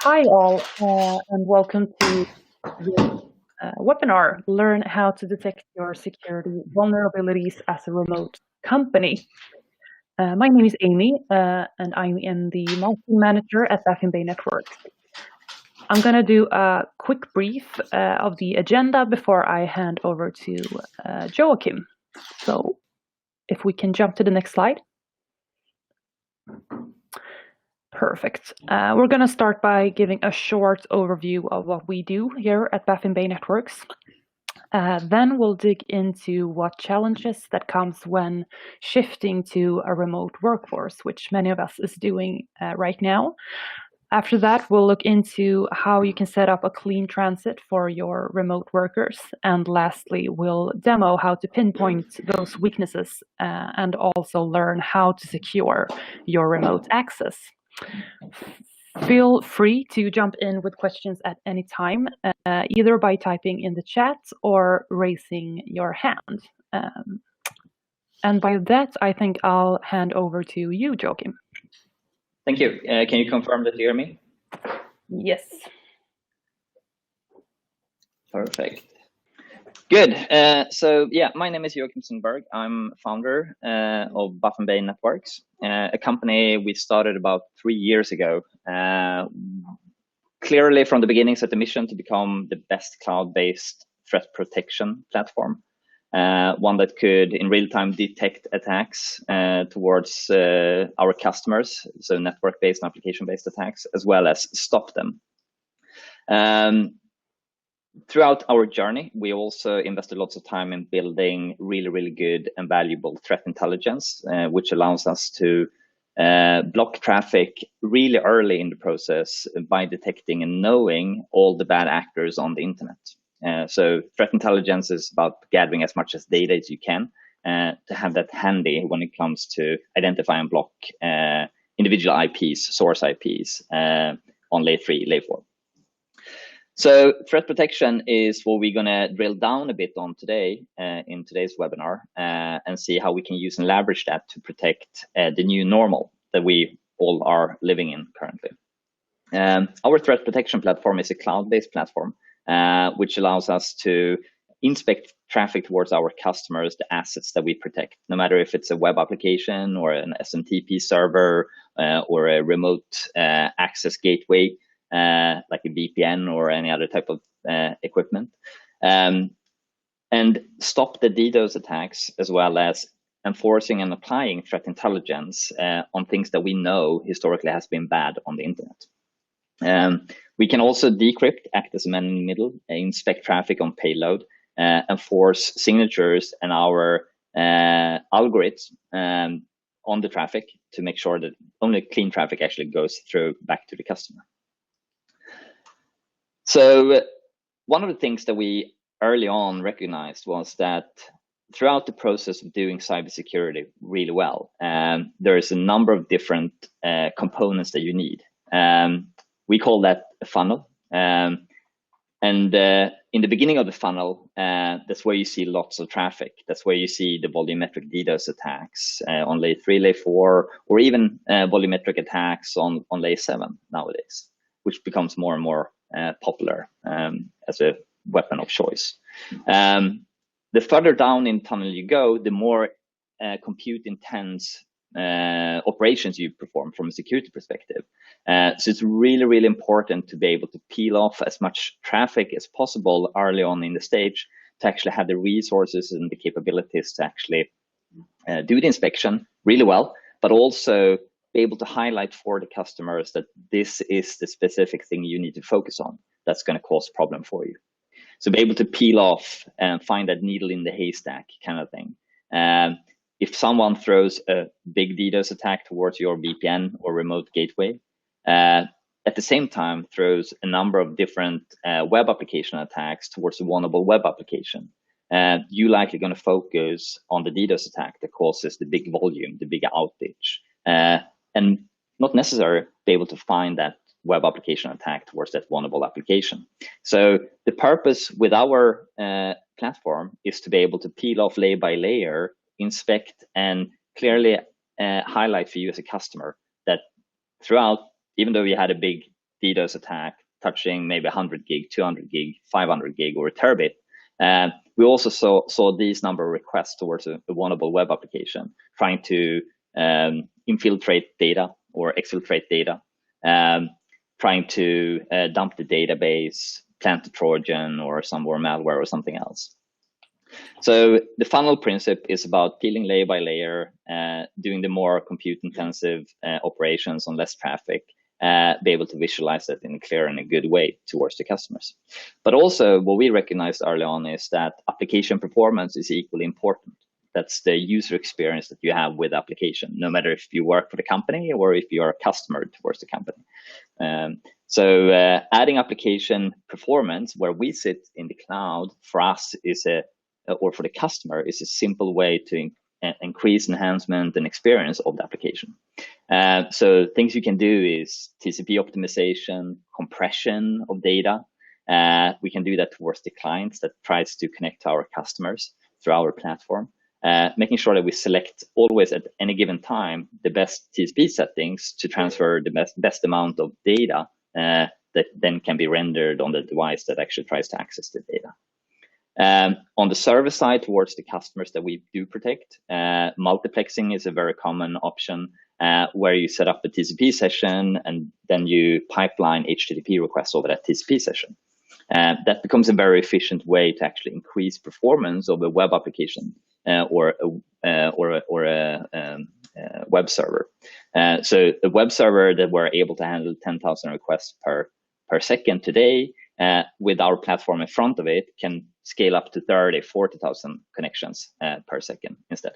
Hi all, and welcome to this webinar, Learn How to Detect Your Security Vulnerabilities as a Remote Company. My name is Amy, and I am the marketing manager at Baffin Bay Networks. I'm going to do a quick brief of the agenda before I hand over to Joachim. So if we can jump to the next slide. Perfect. We're going to start by giving a short overview of what we do here at Baffin Bay Networks. Then we'll dig into what challenges that comes when shifting to a remote workforce, which many of us is doing right now. After that, we'll look into how you can set up a clean transit for your remote workers. And lastly, we'll demo how to pinpoint those weaknesses and also learn how to secure your remote access. Feel free to jump in with questions at any time, either by typing in the chat or raising your hand. And by that, I think I'll hand over to you, Joachim. Thank you. Can you confirm that you hear me? Yes. Perfect. Good. So yeah, my name is Hakeem Sandberg. I'm founder of Baffin Bay Networks, a company we started about 3 years ago. Clearly from the beginning set the mission to become the best cloud-based threat protection platform. One that could in real time detect attacks towards our customers, so network-based and application-based attacks, as well as stop them. Throughout our journey, we also invested lots of time in building really good and valuable threat intelligence, which allows us to block traffic really early in the process by detecting and knowing all the bad actors on the internet. So threat intelligence is about gathering as much as data as you can to have that handy when it comes to identify and block individual IPs, source IPs on layer 3, layer 4. So threat protection is what we're going to drill down a bit on today in today's webinar and see how we can use and leverage that to protect the new normal that we all are living in currently. Our threat protection platform is a cloud-based platform, which allows us to inspect traffic towards our customers, the assets that we protect, no matter if it's a web application or an SMTP server or a remote access gateway, like a VPN or any other type of equipment, and stop the DDoS attacks, as well as enforcing and applying threat intelligence on things that we know historically has been bad on the internet. We can also decrypt, act as a man in the middle, inspect traffic on payload, enforce signatures and our algorithms on the traffic to make sure that only clean traffic actually goes through back to the customer. So one of the things that we early on recognized was that throughout the process of doing cybersecurity really well, there is a number of different components that you need. We call that a funnel. And in the beginning of the funnel, that's where you see lots of traffic. That's where you see the volumetric DDoS attacks on layer 3, layer 4, or even volumetric attacks on layer 7 nowadays, which becomes more and more popular as a weapon of choice. The further down in tunnel you go, the more compute intense operations you perform from a security perspective. So it's really important to be able to peel off as much traffic as possible early on in the stage to actually have the resources and the capabilities to actually do the inspection really well, but also be able to highlight for the customers that this is the specific thing you need to focus on that's going to cause problem for you. So be able to peel off and find that needle in the haystack kind of thing. If someone throws a big DDoS attack towards your VPN or remote gateway, at the same time throws a number of different web application attacks towards a vulnerable web application, you're likely going to focus on the DDoS attack that causes the big volume, the big outage, and not necessarily be able to find that web application attack towards that vulnerable application. So the purpose with our platform is to be able to peel off layer by layer, inspect, and clearly highlight for you as a customer that throughout, even though you had a big DDoS attack touching maybe 100 gig, 200 gig, 500 gig, or a terabit, we also saw these number of requests towards a vulnerable web application trying to infiltrate data or exfiltrate data, trying to dump the database, plant a Trojan or some more malware or something else. So the funnel principle is about peeling layer by layer, doing the more compute intensive operations on less traffic, be able to visualize it in a clear and a good way towards the customers. But also what we recognized early on is that application performance is equally important. That's the user experience that you have with application, no matter if you work for the company or if you're a customer towards the company. So adding application performance where we sit in the cloud for us is or for the customer is a simple way to increase enhancement and experience of the application. So things you can do is TCP optimization, compression of data. We can do that towards the clients that tries to connect to our customers through our platform. Making sure that we select always at any given time the best TCP settings to transfer the best amount of data that then can be rendered on the device that actually tries to access the data. On the service side, towards the customers that we do protect, multiplexing is a very common option where you set up a TCP session and then you pipeline HTTP requests over that TCP session. That becomes a very efficient way to actually increase performance of a web application or a web server. So the web server that we're able to handle 10,000 requests per second today, with our platform in front of it, can scale up to 30, 40,000 connections per second instead.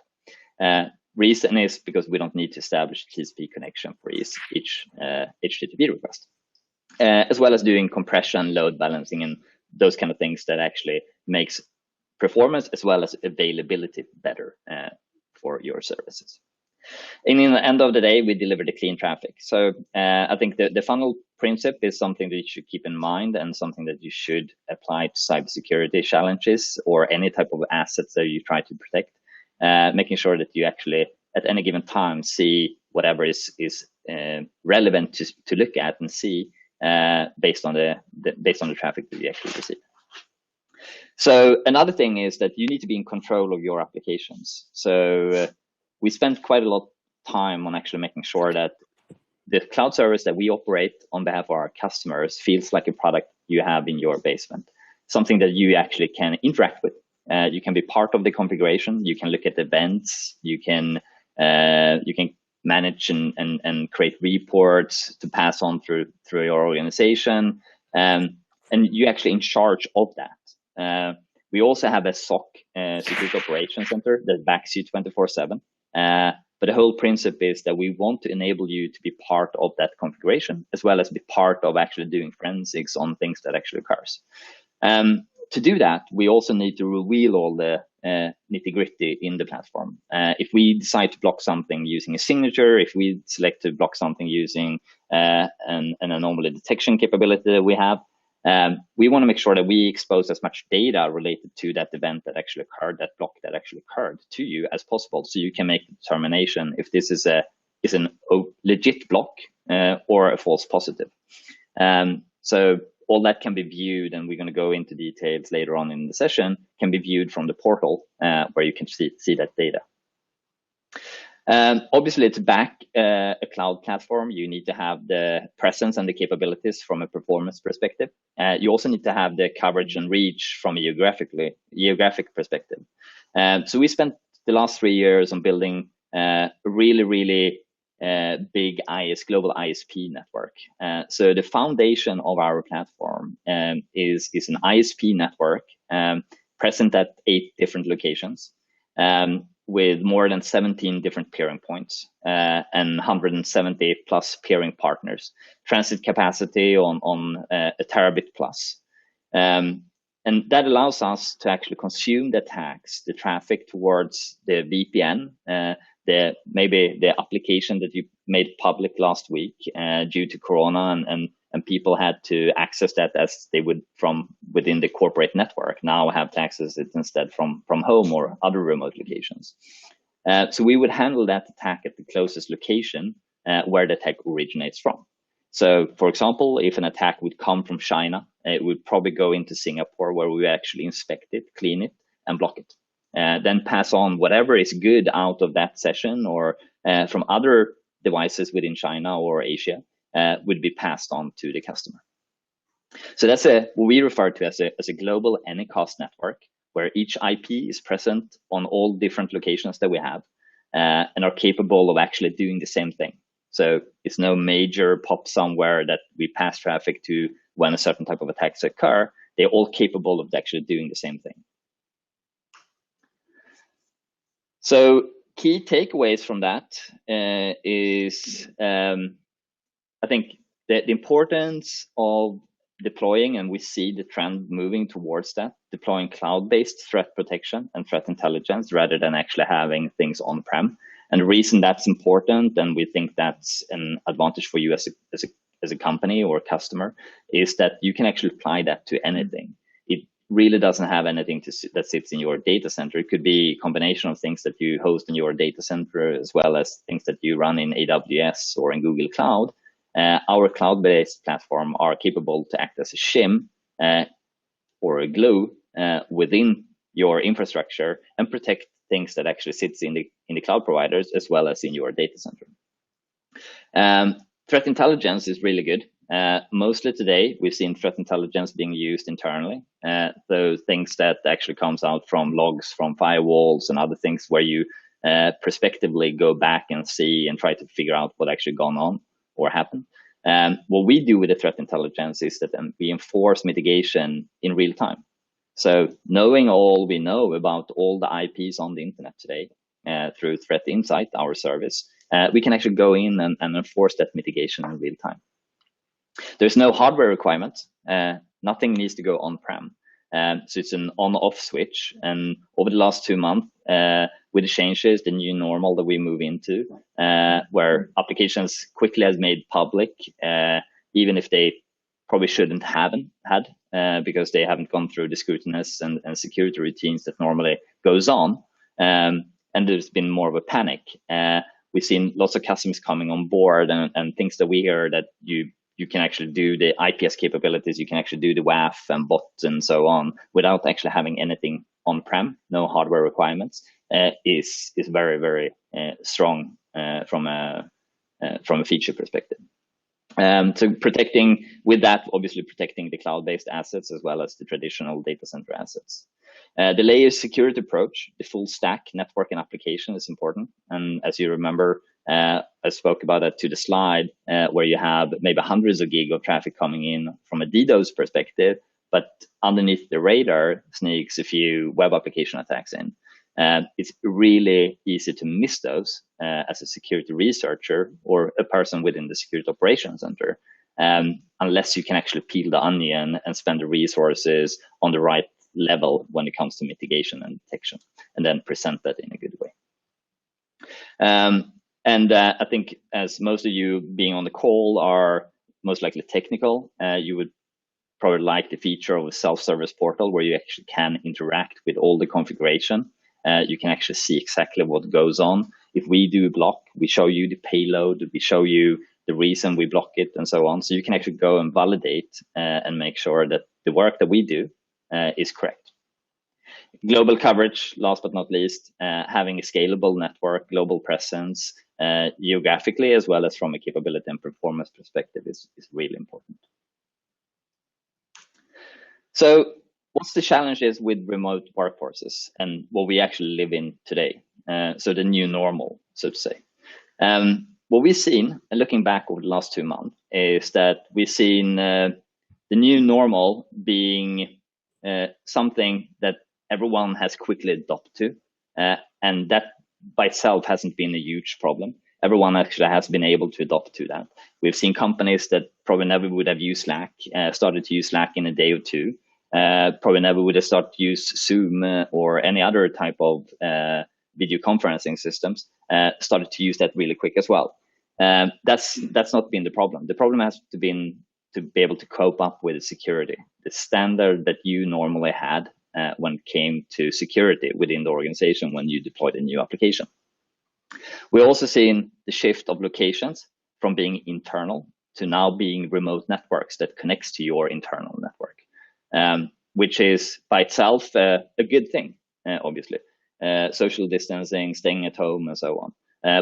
Reason is because we don't need to establish TCP connection for each HTTP request, as well as doing compression, load balancing, and those kind of things that actually makes performance as well as availability better for your services. And in the end of the day, we deliver the clean traffic. So I think the funnel principle is something that you should keep in mind and something that you should apply to cybersecurity challenges or any type of assets that you try to protect, making sure that you actually at any given time see whatever is relevant to look at and see based on the traffic that you actually receive. So another thing is that you need to be in control of your applications. So we spent quite a lot of time on actually making sure that the cloud service that we operate on behalf of our customers feels like a product you have in your basement, something that you actually can interact with. You can be part of the configuration. You can look at events. You can manage and create reports to pass on through your organization, and you're actually in charge of that. We also have a SOC, Security Operations Center, that backs you 24/7. But the whole principle is that we want to enable you to be part of that configuration, as well as be part of actually doing forensics on things that actually occurs. To do that, we also need to reveal all the nitty-gritty in the platform. If we decide to block something using a signature, if we select to block something using an anomaly detection capability that we have, we want to make sure that we expose as much data related to that event that actually occurred, that block that actually occurred to you as possible, so you can make the determination if this is an legit block or a false positive. So all that can be viewed, and we're going to go into details later on in the session, can be viewed from the portal where you can see that data. Obviously, to back a cloud platform, you need to have the presence and the capabilities from a performance perspective. You also need to have the coverage and reach from a geographic perspective. So we spent the last 3 years on building a really big global ISP network. So the foundation of our platform is an ISP network present at 8 different locations, with more than 17 different peering points and 170 plus peering partners, transit capacity on a terabit plus. And that allows us to actually consume the attacks, the traffic towards the VPN, maybe the application that you made public last week due to Corona, and people had to access that as they would from within the corporate network, now have to access it instead from home or other remote locations. So we would handle that attack at the closest location where the attack originates from. So for example, if an attack would come from China, it would probably go into Singapore, where we actually inspect it, clean it, and block it. Then pass on whatever is good out of that session or from other devices within China or Asia would be passed on to the customer. So that's what we refer to as a global Anycast network, where each IP is present on all different locations that we have and are capable of actually doing the same thing. So it's no major pop somewhere that we pass traffic to when a certain type of attacks occur. They're all capable of actually doing the same thing. So key takeaways from that is, I think, the importance of deploying, and we see the trend moving towards that, deploying cloud-based threat protection and threat intelligence rather than actually having things on-prem. And the reason that's important, and we think that's an advantage for you as a company or customer, is that you can actually apply that to anything. It really doesn't have anything that sits in your data center. It could be a combination of things that you host in your data center, as well as things that you run in AWS or in Google Cloud. Our cloud-based platform are capable to act as a shim or a glue within your infrastructure and protect things that actually sits in the cloud providers as well as in your data center. Threat intelligence is really good. Mostly today, we've seen threat intelligence being used internally. Those things that actually comes out from logs from firewalls and other things where you prospectively go back and see and try to figure out what actually gone on or happened. What we do with the threat intelligence is that we enforce mitigation in real time. So knowing all we know about all the IPs on the internet today through Threat Insight, our service, we can actually go in and enforce that mitigation in real time. There's no hardware requirement. Nothing needs to go on-prem. So it's an on-off switch. And over the last 2 months, with the changes, the new normal that we move into, where applications quickly has made public, even if they probably shouldn't have had, because they haven't gone through the scrutinous and security routines that normally goes on. And there's been more of a panic. We've seen lots of customers coming on board and things that we hear that you can actually do the IPS capabilities, you can actually do the WAF and bots and so on without actually having anything on-prem, no hardware requirements, is very, very strong from a feature perspective. So protecting with that, obviously protecting the cloud-based assets as well as the traditional data center assets. The layer security approach, the full stack network and application is important. And as you remember, I spoke about that to the slide where you have maybe hundreds of gig of traffic coming in from a DDoS perspective, but underneath the radar sneaks a few web application attacks in. It's really easy to miss those as a security researcher or a person within the security operations center, unless you can actually peel the onion and spend the resources on the right level when it comes to mitigation and detection, and then present that in a good way. I think as most of you being on the call are most likely technical, you would probably like the feature of a self-service portal where you actually can interact with all the configuration. You can actually see exactly what goes on. If we do a block, we show you the payload, we show you the reason we block it and so on. So you can actually go and validate and make sure that the work that we do is correct. Global coverage, last but not least, having a scalable network, global presence, geographically, as well as from a capability and performance perspective is really important. So what's the challenges with remote workforces and what we actually live in today? So the new normal, so to say. What we've seen, and looking back over the last 2 months, is that we've seen the new normal being something that everyone has quickly adopted to, and that by itself hasn't been a huge problem. Everyone actually has been able to adopt to that. We've seen companies that probably never would have used Slack, started to use Slack in a day or two, probably never would have started to use Zoom or any other type of video conferencing systems, started to use that really quick as well. That's not been the problem. The problem has been to be able to cope up with the security, the standard that you normally had when it came to security within the organization when you deployed a new application. We're also seeing the shift of locations from being internal to now being remote networks that connects to your internal network, which is by itself a good thing, obviously. Social distancing, staying at home, and so on.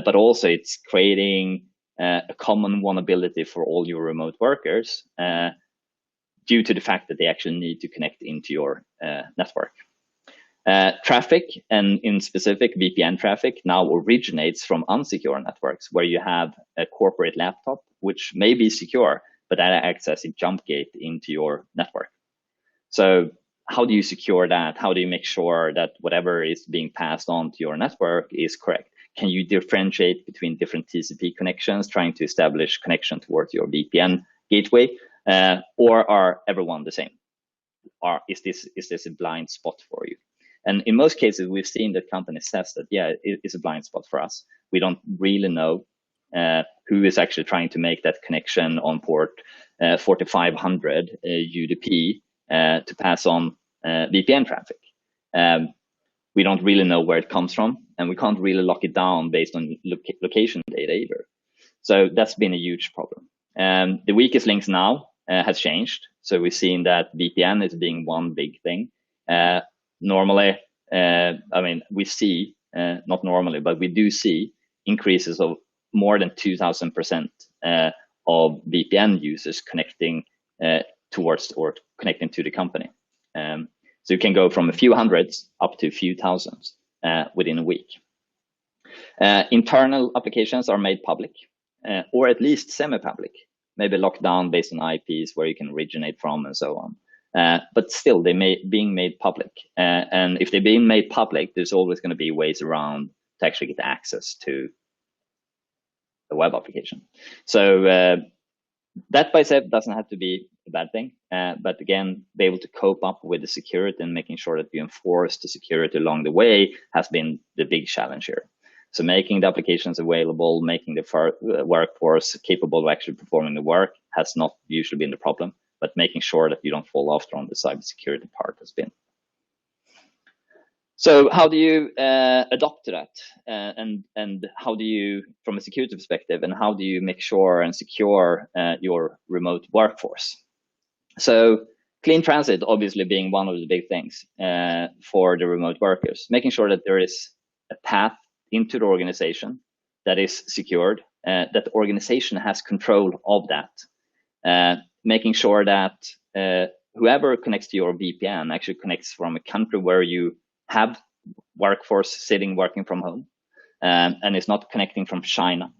But also it's creating a common vulnerability for all your remote workers due to the fact that they actually need to connect into your network. Traffic, and in specific VPN traffic, now originates from unsecure networks where you have a corporate laptop, which may be secure, but that acts as a jump gate into your network. So how do you secure that? How do you make sure that whatever is being passed on to your network is correct? Can you differentiate between different TCP connections, trying to establish connection towards your VPN gateway, or are everyone the same? Or is this a blind spot for you? And in most cases, we've seen that companies says that, yeah, it is a blind spot for us. We don't really know who is actually trying to make that connection on port 4500 UDP to pass on VPN traffic. We don't really know where it comes from, and we can't really lock it down based on location data either. So that's been a huge problem. The weakest links now has changed. So we've seen that VPN is being one big thing. Normally, I mean, we see, not normally, but we do see increases of more than 2000% of VPN users connecting towards or connecting to the company. So you can go from a few hundreds up to a few thousands within a week. Internal applications are made public, or at least semi-public, maybe locked down based on IPs where you can originate from and so on. But still, they being made public. And if they're being made public, there's always going to be ways around to actually get access to the web application. So that by itself doesn't have to be a bad thing. But again, be able to cope up with the security and making sure that you enforce the security along the way has been the big challenge here. So making the applications available, making the workforce capable of actually performing the work has not usually been the problem, but making sure that you don't fall after on the cybersecurity part has been. So how do you adopt to that? And how do you, from a security perspective, and how do you make sure and secure your remote workforce? So clean transit, obviously being one of the big things for the remote workers, making sure that there is a path into the organization that is secured, that the organization has control of that, making sure that whoever connects to your VPN actually connects from a country where you have workforce working from home, and is not connecting from China.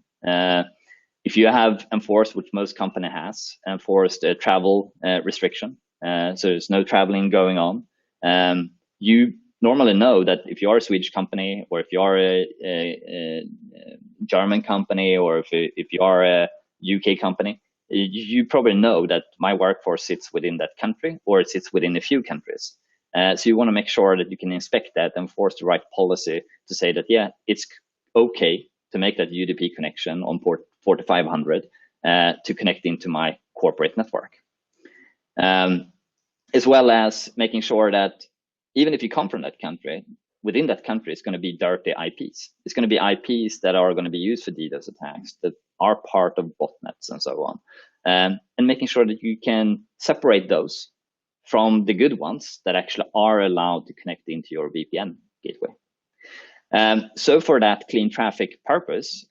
If you have enforced, which most company has, enforced a travel restriction, so there's no traveling going on, you normally know that if you are a Swedish company, or if you are a German company, or if you are a UK company, you probably know that my workforce sits within that country, or it sits within a few countries. So you want to make sure that you can inspect that and force the right policy to say that, yeah, it's okay to make that UDP connection on port 4500 to connect into my corporate network. As well as making sure that even if you come from that country, within that country, it's going to be dirty IPs. It's going to be IPs that are going to be used for DDoS attacks, that are part of botnets and so on. And making sure that you can separate those from the good ones that actually are allowed to connect into your VPN gateway. So for that clean traffic purpose,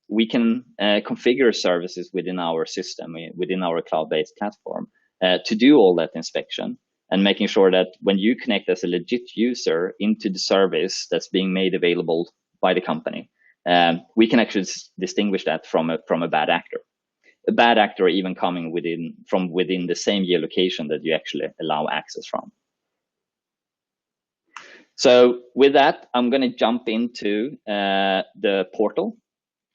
we can configure services within our system, within our cloud-based platform, to do all that inspection, and making sure that when you connect as a legit user into the service that's being made available by the company, we can actually distinguish that from a bad actor. A bad actor even coming from within the same geolocation that you actually allow access from. So with that, I'm going to jump into the portal.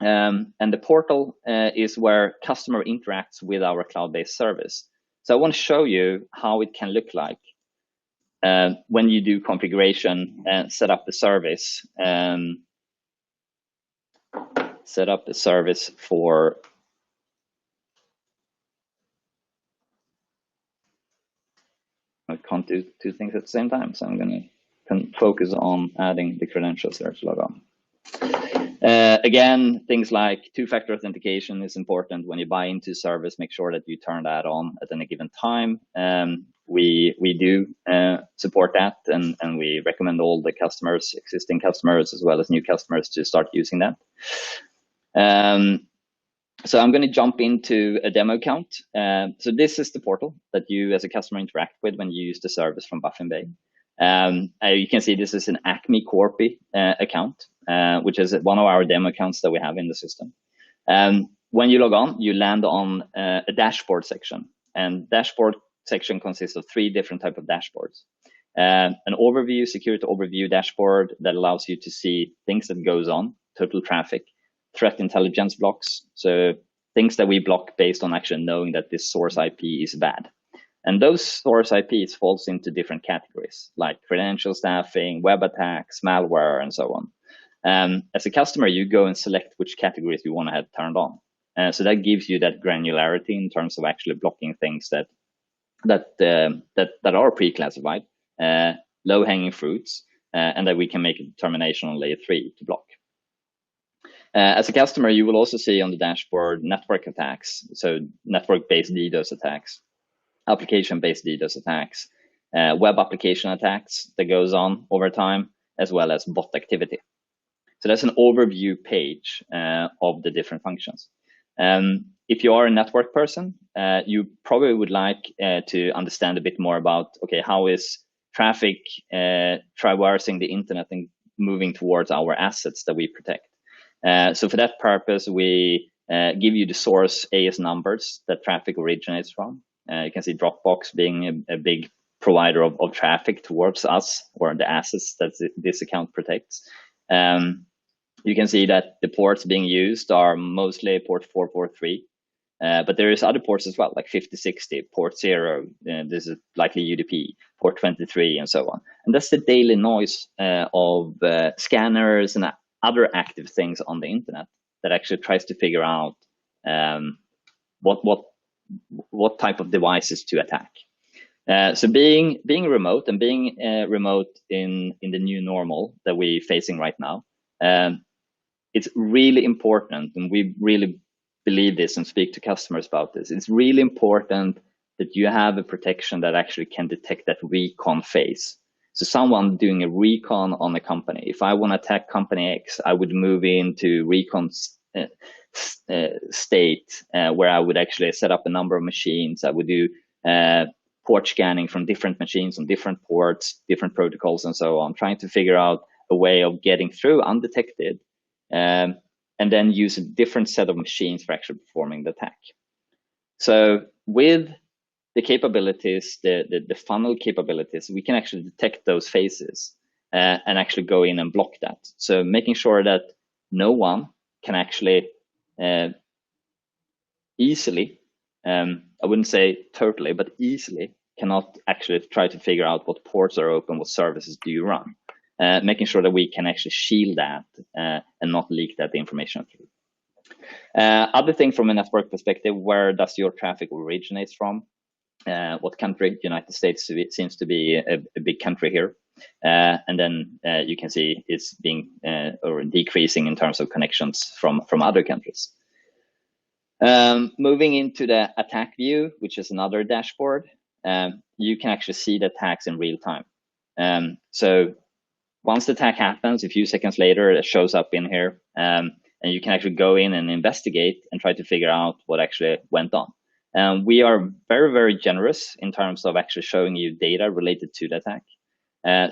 And the portal is where customer interacts with our cloud-based service. So I want to show you how it can look like when you do configuration and set up the service. Set up the service for I can't do two things at the same time, so I'm going to focus on adding the credentials there to log on. Again, things like two-factor authentication is important when you buy into service. Make sure that you turn that on at any given time. We do support that, and we recommend all the customers, existing customers as well as new customers, to start using that. So I'm going to jump into a demo account. So this is the portal that you as a customer interact with when you use the service from Baffin Bay. You can see this is an Acme Corpi account, which is one of our demo accounts that we have in the system. When you log on, you land on a dashboard section, and dashboard section consists of 3 different types of dashboards. An overview, security overview dashboard that allows you to see things that goes on, total traffic, threat intelligence blocks, so things that we block based on actually knowing that this source IP is bad. And those source IPs falls into different categories, like credential stuffing, web attacks, malware, and so on. As a customer, you go and select which categories you want to have turned on. So that gives you that granularity in terms of actually blocking things that are pre-classified, low-hanging fruits, and that we can make a determination on layer 3 to block. As a customer, you will also see on the dashboard network attacks, so network-based DDoS attacks, application-based DDoS attacks, web application attacks that goes on over time, as well as bot activity. So that's an overview page of the different functions. If you are a network person, you probably would like to understand a bit more about, okay, how is traffic traversing the internet and moving towards our assets that we protect? So for that purpose, we give you the source AS numbers that traffic originates from. You can see Dropbox being a big provider of traffic towards us, or the assets that this account protects. You can see that the ports being used are mostly port 443, but there is other ports as well, like 5060, port 0, this is likely UDP, port 23, and so on. And that's the daily noise of scanners and other active things on the internet that actually tries to figure out what type of devices to attack. So being remote, and being remote in the new normal that we're facing right now, it's really important, and we really believe this and speak to customers about this. It's really important that you have a protection that actually can detect that recon phase. So someone doing a recon on a company, if I want to attack company X, I would move into recon state where I would actually set up a number of machines. I would do port scanning from different machines on different ports, different protocols, and so on, trying to figure out a way of getting through undetected, and then use a different set of machines for actually performing the attack. So with the capabilities, the funnel capabilities, we can actually detect those phases and actually go in and block that. So making sure that no one can actually easily, I wouldn't say totally, but easily cannot actually try to figure out what ports are open, what services do you run. Making sure that we can actually shield that and not leak that information through. Other thing from a network perspective, where does your traffic originate from? What country? United States seems to be a big country here. And then you can see it's being or decreasing in terms of connections from other countries. Moving into the attack view, which is another dashboard, you can actually see the attacks in real time. So once the attack happens, a few seconds later, it shows up in here, and you can actually go in and investigate and try to figure out what actually went on. We are very, very generous in terms of actually showing you data related to the attack.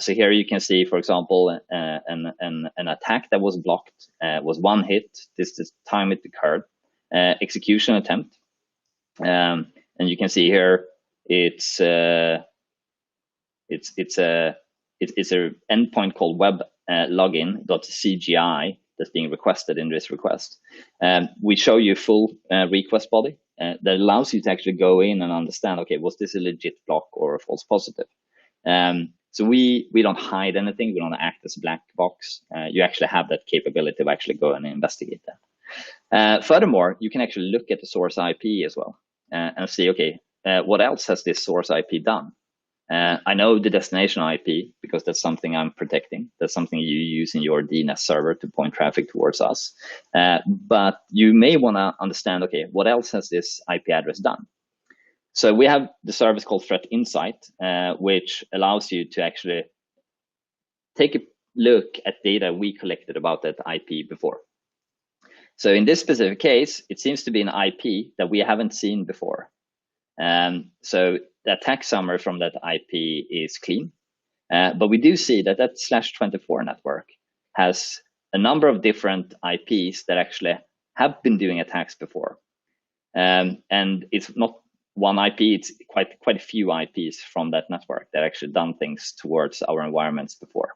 So here you can see, for example, an attack that was blocked was 1 hit. This is the time it occurred. Execution attempt, and you can see here it's a endpoint called web login.cgi that's being requested in this request. We show you full request body that allows you to actually go in and understand, okay, was this a legit block or a false positive? So we don't hide anything. We don't act as a black box. You actually have that capability of actually go and investigate that. Furthermore, you can actually look at the source IP as well and see, okay, what else has this source IP done? I know the destination IP because that's something I'm protecting. That's something you use in your DNS server to point traffic towards us. But you may want to understand, okay, what else has this IP address done? So we have the service called Threat Insight, which allows you to actually take a look at data we collected about that IP before. So in this specific case, it seems to be an IP that we haven't seen before. So the attack summary from that IP is clean, but we do see that that /24 network has a number of different IPs that actually have been doing attacks before. And it's not one IP, it's quite a few IPs from that network that actually done things towards our environments before.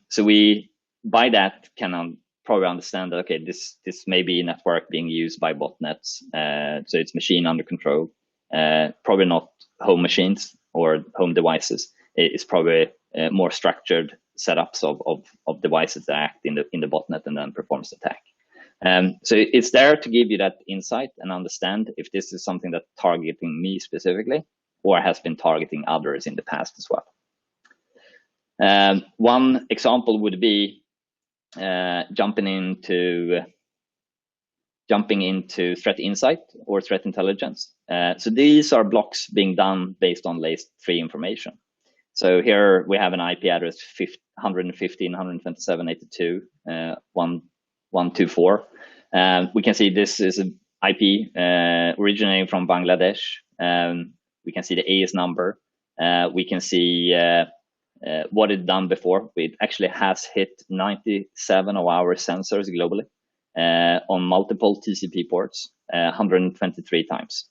So we, by that, can probably understand that, okay, this may be a network being used by botnets, so it's machine under control, probably not home machines or home devices. It's probably more structured setups of devices that act in the botnet and then performs the attack. So it's there to give you that insight and understand if this is something that's targeting me specifically or has been targeting others in the past as well. One example would be jumping into threat insight or threat intelligence. So these are blocks being done based on layer 3 information. So here we have an IP address 115.127.82.124. We can see this is an IP originating from Bangladesh. We can see the AS number. We can see what it's done before. It actually has hit 97 of our sensors globally on multiple TCP ports, 123 times.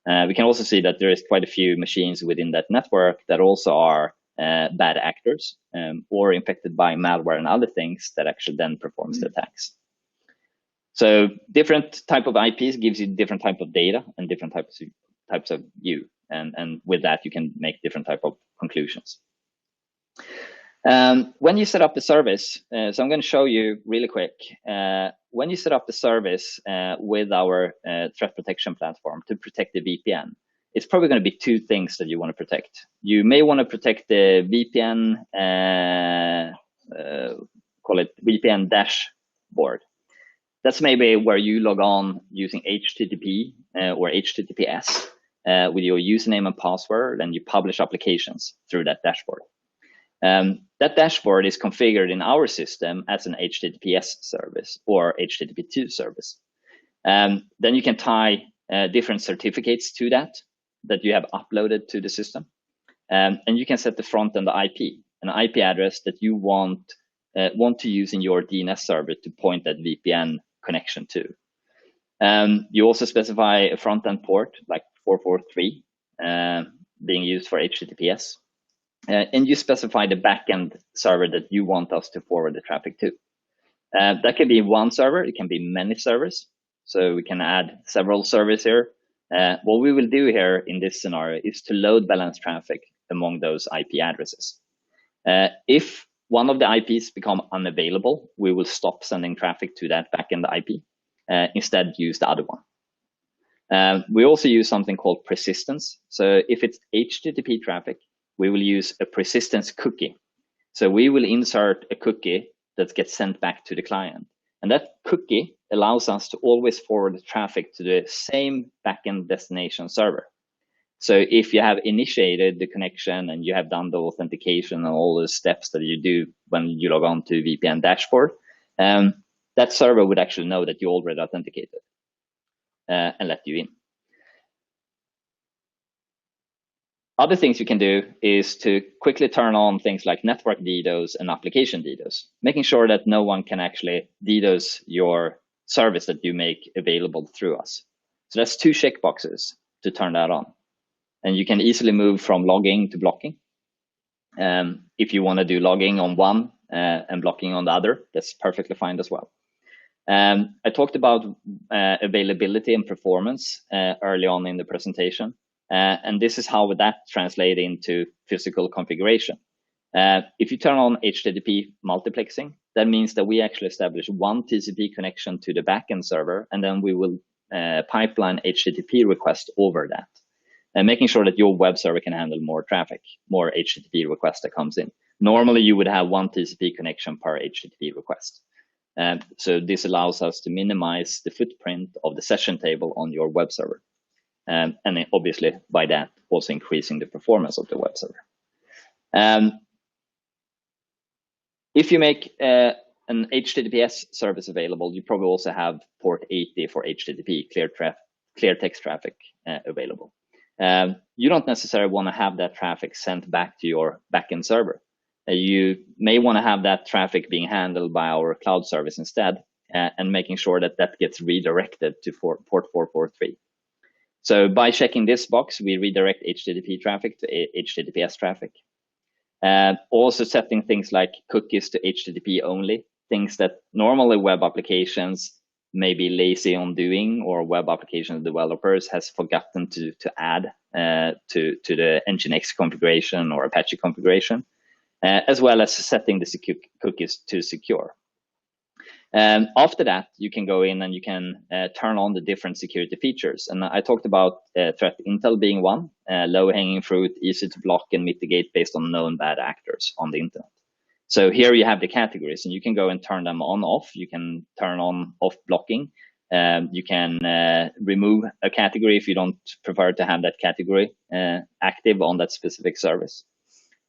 We can also see that there is quite a few machines within that network that also are bad actors or infected by malware and other things that actually then performs the attacks. So different type of IPs gives you different type of data and different types of view. And with that, you can make different type of conclusions. When you set up the service, so I'm going to show you really quick. When you set up the service with our threat protection platform to protect the VPN, it's probably going to be two things that you want to protect. You may want to protect the VPN, call it VPN dashboard. That's maybe where you log on using HTTP or HTTPS with your username and password, and you publish applications through that dashboard. That dashboard is configured in our system as an HTTPS service or HTTP2 service. Then you can tie different certificates to that you have uploaded to the system. And you can set the front end IP, an IP address that you want to use in your DNS server to point that VPN connection to. You also specify a front end port like 443 being used for HTTPS. And you specify the backend server that you want us to forward the traffic to. That can be one server, it can be many servers. So we can add several servers here. What we will do here in this scenario is to load balance traffic among those IP addresses. If one of the IPs become unavailable, we will stop sending traffic to that backend IP. Instead, use the other one. We also use something called persistence. So if it's HTTP traffic, we will use a persistence cookie. So we will insert a cookie that gets sent back to the client. And that cookie allows us to always forward the traffic to the same backend destination server. So if you have initiated the connection and you have done the authentication and all the steps that you do when you log on to VPN dashboard, that server would actually know that you already authenticated and let you in. Other things you can do is to quickly turn on things like network DDoS and application DDoS, making sure that no one can actually DDoS your service that you make available through us. So that's two checkboxes to turn that on. And you can easily move from logging to blocking. If you want to do logging on one and blocking on the other, that's perfectly fine as well. I talked about availability and performance early on in the presentation. And this is how that translates into physical configuration. If you turn on HTTP multiplexing, that means that we actually establish one TCP connection to the backend server, and then we will pipeline HTTP request over that. and making sure that your web server can handle more traffic, more HTTP requests that comes in. Normally, you would have one TCP connection per HTTP request. So this allows us to minimize the footprint of the session table on your web server. And then obviously, by that, also increasing the performance of the web server. If you make an HTTPS service available, you probably also have port 80 for HTTP, clear text traffic available. You don't necessarily want to have that traffic sent back to your backend server. You may want to have that traffic being handled by our cloud service instead, and making sure that that gets redirected to port 443. So by checking this box, we redirect HTTP traffic to HTTPS traffic. Also setting things like cookies to HTTP only, things that normally web applications may be lazy on doing, or web application developers has forgotten to add to the Nginx configuration or Apache configuration, as well as setting the cookies to secure. After that, you can go in and you can turn on the different security features. And I talked about threat intel being one, low-hanging fruit, easy to block and mitigate based on known bad actors on the internet. So here you have the categories, and you can go and turn them on, off. You can turn on, off blocking. You can remove a category if you don't prefer to have that category active on that specific service.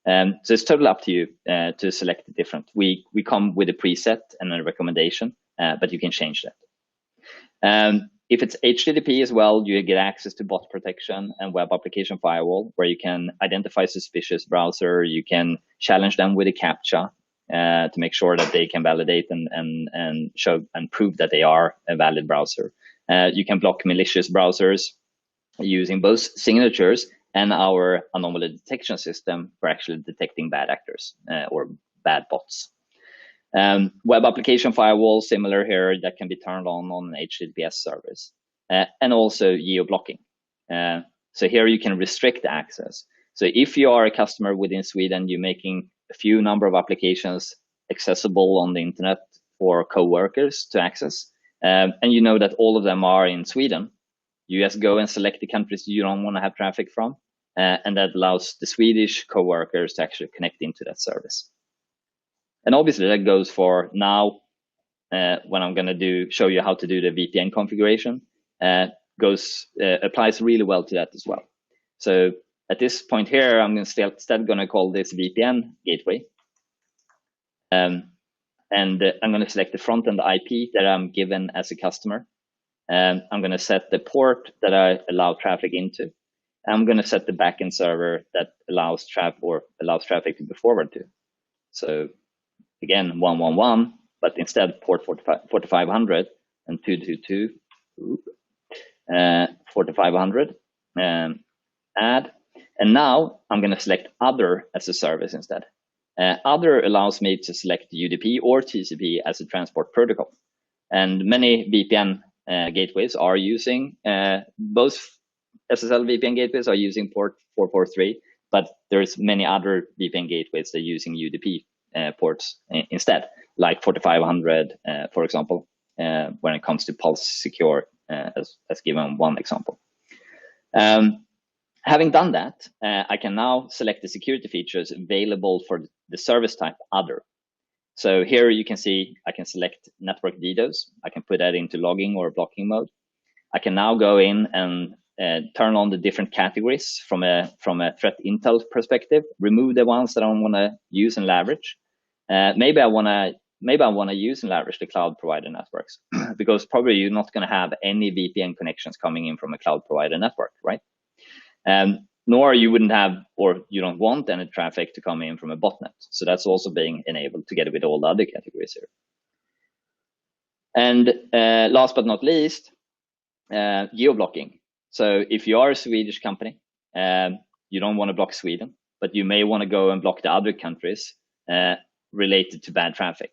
So it's totally up to you to select the different. We come with a preset and a recommendation, but you can change that. If it's HTTP as well, you get access to bot protection and web application firewall, where you can identify suspicious browser. You can challenge them with a CAPTCHA to make sure that they can validate and show and prove that they are a valid browser. You can block malicious browsers using both signatures and our anomaly detection system for actually detecting bad actors or bad bots. Web application firewall, similar here, that can be turned on an HTTPS service, and also geo-blocking. So here you can restrict access. So if you are a customer within Sweden, you're making a few number of applications accessible on the internet for co-workers to access, and you know that all of them are in Sweden, you just go and select the countries you don't want to have traffic from, and that allows the Swedish co-workers to actually connect into that service. And obviously that goes for now, when I'm going to show you how to do the VPN configuration, applies really well to that as well. So at this point here, I'm instead going to call this VPN gateway. And I'm going to select the front-end IP that I'm given as a customer. I'm going to set the port that I allow traffic into. I'm going to set the backend server that allows traffic to be forwarded to. So again, 111, but instead port 4500 and 222, 4500, add. And now I'm going to select other as a service instead. Other allows me to select UDP or TCP as a transport protocol. And many VPN gateways are using both SSL VPN gateways are using port 443, but there's many other VPN gateways that are using UDP ports instead, like 4500, for example, when it comes to Pulse Secure, as given one example. Having done that, I can now select the security features available for the service type other. So here you can see I can select network DDoS. I can put that into logging or blocking mode. I can now go in and turn on the different categories from a threat intel perspective, remove the ones that I don't want to use and leverage. Maybe I want to use and leverage the cloud provider networks because probably you're not going to have any VPN connections coming in from a cloud provider network, right? Nor you wouldn't have, or you don't want any traffic to come in from a botnet. So that's also being enabled together with all the other categories here. And last but not least, geo-blocking. So if you are a Swedish company, you don't want to block Sweden, but you may want to go and block the other countries related to bad traffic.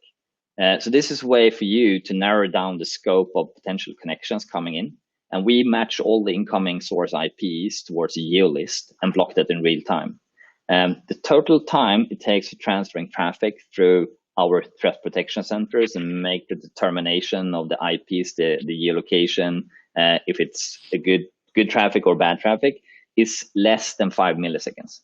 So this is a way for you to narrow down the scope of potential connections coming in. And we match all the incoming source IPs towards a geo list and block that in real time. The total time it takes for transferring traffic through our threat protection centers and make the determination of the IPs, the geolocation, if it's a good traffic or bad traffic, is less than 5 milliseconds.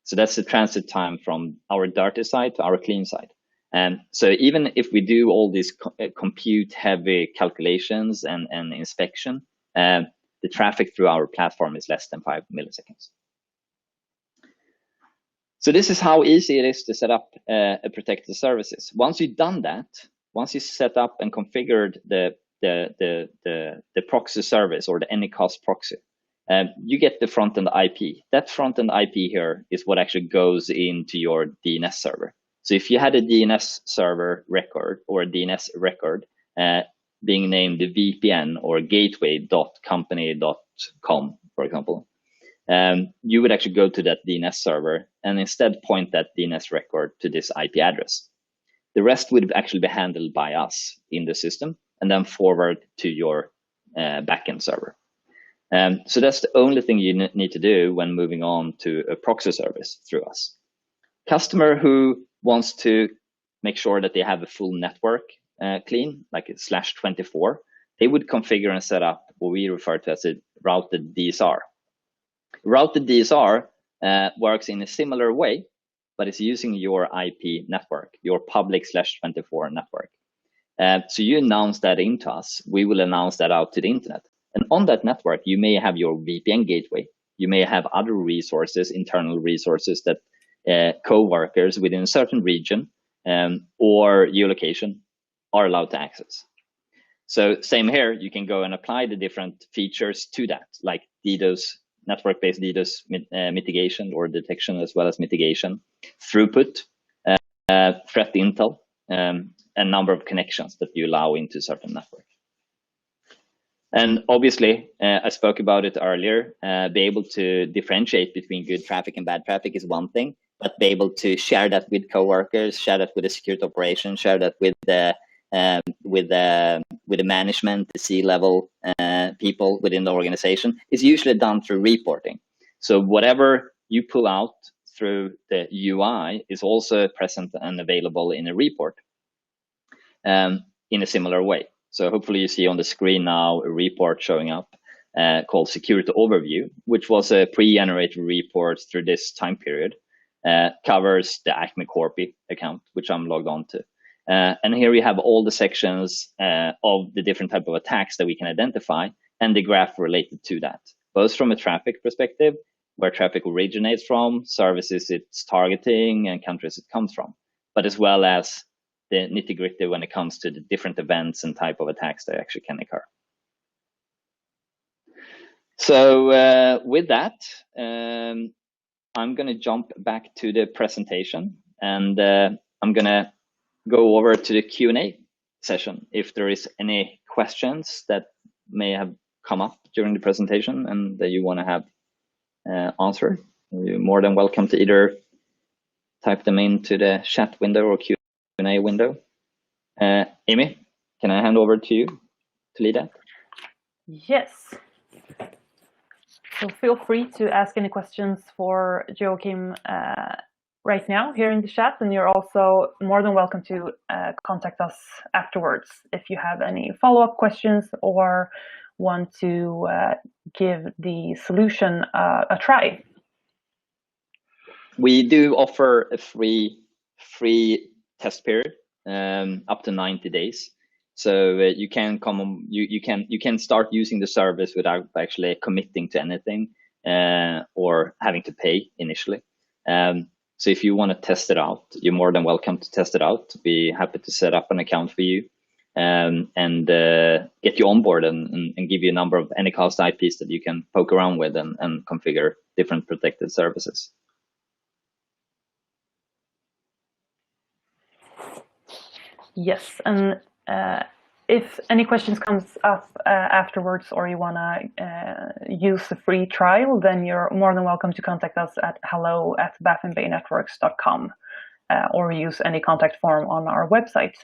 So that's the transit time from our dirty side to our clean side. And so even if we do all these compute heavy calculations and inspection, the traffic through our platform is less than 5 milliseconds. So this is how easy it is to set up a protected services. Once you've done that, once you set up and configured the proxy service or the Anycast proxy, you get the front-end IP. That front-end IP here is what actually goes into your DNS server. So if you had a DNS server record or a DNS record being named the VPN or gateway.company.com, for example, you would actually go to that DNS server and instead point that DNS record to this IP address. The rest would actually be handled by us in the system and then forward to your backend server. So that's the only thing you need to do when moving on to a proxy service through us. Customer who wants to make sure that they have a full network clean, like a /24, they would configure and set up what we refer to as a routed DSR. Routed DSR works in a similar way, but it's using your IP network, your public /24 network. So you announce that into us, we will announce that out to the internet. And on that network, you may have your VPN gateway. You may have other resources, internal resources that co-workers within a certain region or geolocation are allowed to access. So same here, you can go and apply the different features to that, like DDoS, network-based DDoS mitigation or detection as well as mitigation, throughput, threat intel, a number of connections that you allow into certain networks. And obviously, I spoke about it earlier, be able to differentiate between good traffic and bad traffic is one thing, but be able to share that with coworkers, share that with the security operations, share that with the management, the C-level people within the organization is usually done through reporting. So whatever you pull out through the UI is also present and available in a report in a similar way. So hopefully you see on the screen now a report showing up called Security Overview, which was a pre-generated report through this time period, covers the Acme Corpi account, which I'm logged on to. And here we have all the sections of the different type of attacks that we can identify and the graph related to that, both from a traffic perspective, where traffic originates from, services it's targeting, and countries it comes from, but as well as the nitty-gritty when it comes to the different events and type of attacks that actually can occur. So with that, I'm going to jump back to the presentation, and I'm going to go over to the Q&A session. If there is any questions that may have come up during the presentation and that you want to have answered, you're more than welcome to either type them into the chat window or Q&A window. Amy, can I hand over to you to lead that? Yes. So feel free to ask any questions for Joakim right now here in the chat, and you're also more than welcome to contact us afterwards if you have any follow-up questions or want to give the solution a try. We do offer a free test period up to 90 days. So you can come, you can start using the service without actually committing to anything or having to pay initially. So if you want to test it out, you're more than welcome to test it out. Be happy to set up an account for you and get you on board and give you a number of Anycast IPs that you can poke around with and configure different protected services. Yes, and if any questions comes up afterwards or you want to use the free trial, then you're more than welcome to contact us at hello@baffinbaynetworks.com or use any contact form on our website.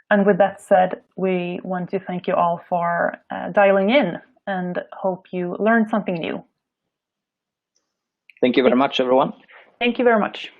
And with that said, we want to thank you all for dialing in and hope you learned something new. Thank you very much, everyone. Thank you very much.